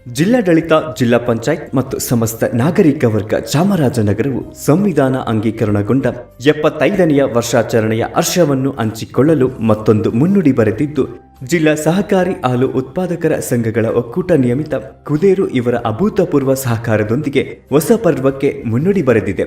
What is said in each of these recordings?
ಜಿಲ್ಲಾಡಳಿತ, ಜಿಲ್ಲಾ ಪಂಚಾಯತ್ ಮತ್ತು ಸಮಸ್ತ ನಾಗರಿಕ ವರ್ಗ ಚಾಮರಾಜನಗರವು ಸಂವಿಧಾನ ಅಂಗೀಕರಣಗೊಂಡ 75ನೆಯ ವರ್ಷಾಚರಣೆಯ ಹರ್ಷವನ್ನು ಹಂಚಿಕೊಳ್ಳಲು ಮತ್ತೊಂದು ಮುನ್ನುಡಿ ಬರೆದಿದ್ದು, ಜಿಲ್ಲಾ ಸಹಕಾರಿ ಹಾಲು ಉತ್ಪಾದಕರ ಸಂಘಗಳ ಒಕ್ಕೂಟ ನಿಯಮಿತ ಕುದೇರು ಇವರ ಅಭೂತಪೂರ್ವ ಸಹಕಾರದೊಂದಿಗೆ ಹೊಸ ಪರ್ವಕ್ಕೆ ಮುನ್ನುಡಿ ಬರೆದಿದೆ.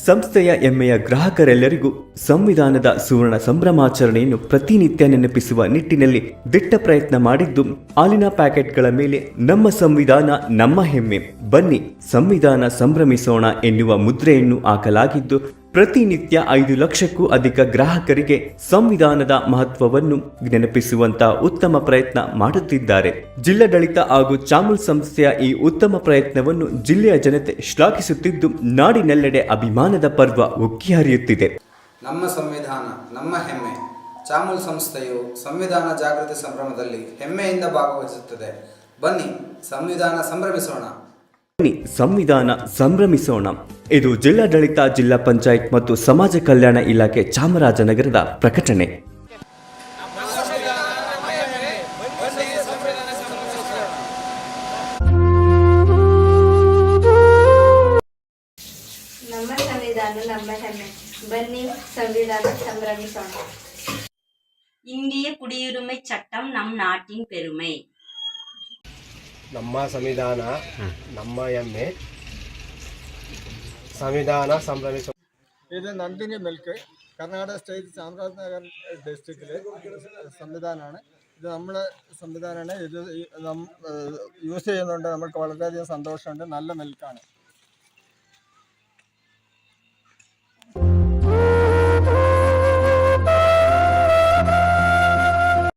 ಸಂಸ್ಥೆಯ ಹೆಮ್ಮೆಯ ಗ್ರಾಹಕರೆಲ್ಲರಿಗೂ ಸಂವಿಧಾನದ ಸುವರ್ಣ ಸಂಭ್ರಮಾಚರಣೆಯನ್ನು ಪ್ರತಿನಿತ್ಯ ನೆನಪಿಸುವ ನಿಟ್ಟಿನಲ್ಲಿ ದಿಟ್ಟ ಪ್ರಯತ್ನ ಮಾಡಿದ್ದು, ಹಾಲಿನ ಪ್ಯಾಕೆಟ್ಗಳ ಮೇಲೆ ನಮ್ಮ ಸಂವಿಧಾನ ನಮ್ಮ ಹೆಮ್ಮೆ, ಬನ್ನಿ ಸಂವಿಧಾನ ಸಂಭ್ರಮಿಸೋಣ ಎನ್ನುವ ಮುದ್ರೆಯನ್ನು ಹಾಕಲಾಗಿದ್ದು, ಪ್ರತಿನಿತ್ಯ 5 ಲಕ್ಷಕ್ಕೂ ಅಧಿಕ ಗ್ರಾಹಕರಿಗೆ ಸಂವಿಧಾನದ ಮಹತ್ವವನ್ನು ನೆನಪಿಸುವಂತಹ ಉತ್ತಮ ಪ್ರಯತ್ನ ಮಾಡುತ್ತಿದ್ದಾರೆ. ಜಿಲ್ಲಾಡಳಿತ ಹಾಗೂ ಚಾಮುಲ್ ಸಂಸ್ಥೆಯ ಈ ಉತ್ತಮ ಪ್ರಯತ್ನವನ್ನು ಜಿಲ್ಲೆಯ ಜನತೆ ಶ್ಲಾಘಿಸುತ್ತಿದ್ದು, ನಾಡಿನೆಲ್ಲೆಡೆ ಅಭಿಮಾನದ ಪರ್ವ ಉಕ್ಕಿ ಹರಿಯುತ್ತಿದೆ. ನಮ್ಮ ಸಂವಿಧಾನ ನಮ್ಮ ಹೆಮ್ಮೆ. ಚಾಮುಲ್ ಸಂಸ್ಥೆಯು ಸಂವಿಧಾನ ಜಾಗೃತಿ ಸಂಭ್ರಮದಲ್ಲಿ ಹೆಮ್ಮೆಯಿಂದ ಭಾಗವಹಿಸುತ್ತದೆ. ಬನ್ನಿ ಸಂವಿಧಾನ ಸಂಭ್ರಮಿಸೋಣ. ಸಂವಿಧಾನ ಸಂಭ್ರಮಿಸೋಣ. ಇದು ಜಿಲ್ಲಾಡಳಿತ, ಜಿಲ್ಲಾ ಪಂಚಾಯತ್ ಮತ್ತು ಸಮಾಜ ಕಲ್ಯಾಣ ಇಲಾಖೆ ಚಾಮರಾಜನಗರದ ಪ್ರಕಟಣೆ. ನಮ್ಮ ಸಂವಿಧಾನ ನಮ್ಮ ಹೆಮ್ಮೆ, ಬನ್ನಿ ಸಂವಿಧಾನ ಸಂಭ್ರಮಿಸೋಣ. இந்திய குடியுரிமை சட்டம் நம் நாட்டின் பெருமை. ನಮ್ಮ ಸಂವಿಧಾನ ನಮ್ಮ ಹೆಮ್ಮೆ, ಸಂವಿಧಾನ ಸಂಭ್ರಮಿಸೋಣ. ഇത് നന്ദിനി മിൽക്ക്, കർണാടക സ്റ്റേറ്റ് ചാമരാജനഗർ ഡിസ്ട്രിക്റ്റിലെ സംവിധാനമാണ്. ഇത് നമ്മളെ സംവിധാനമാണ്. ഇത് യൂസ് ചെയ്യുന്നുണ്ട്. നമുക്ക് വളരെയധികം സന്തോഷമുണ്ട്. നല്ല മിൽക്കാണ്.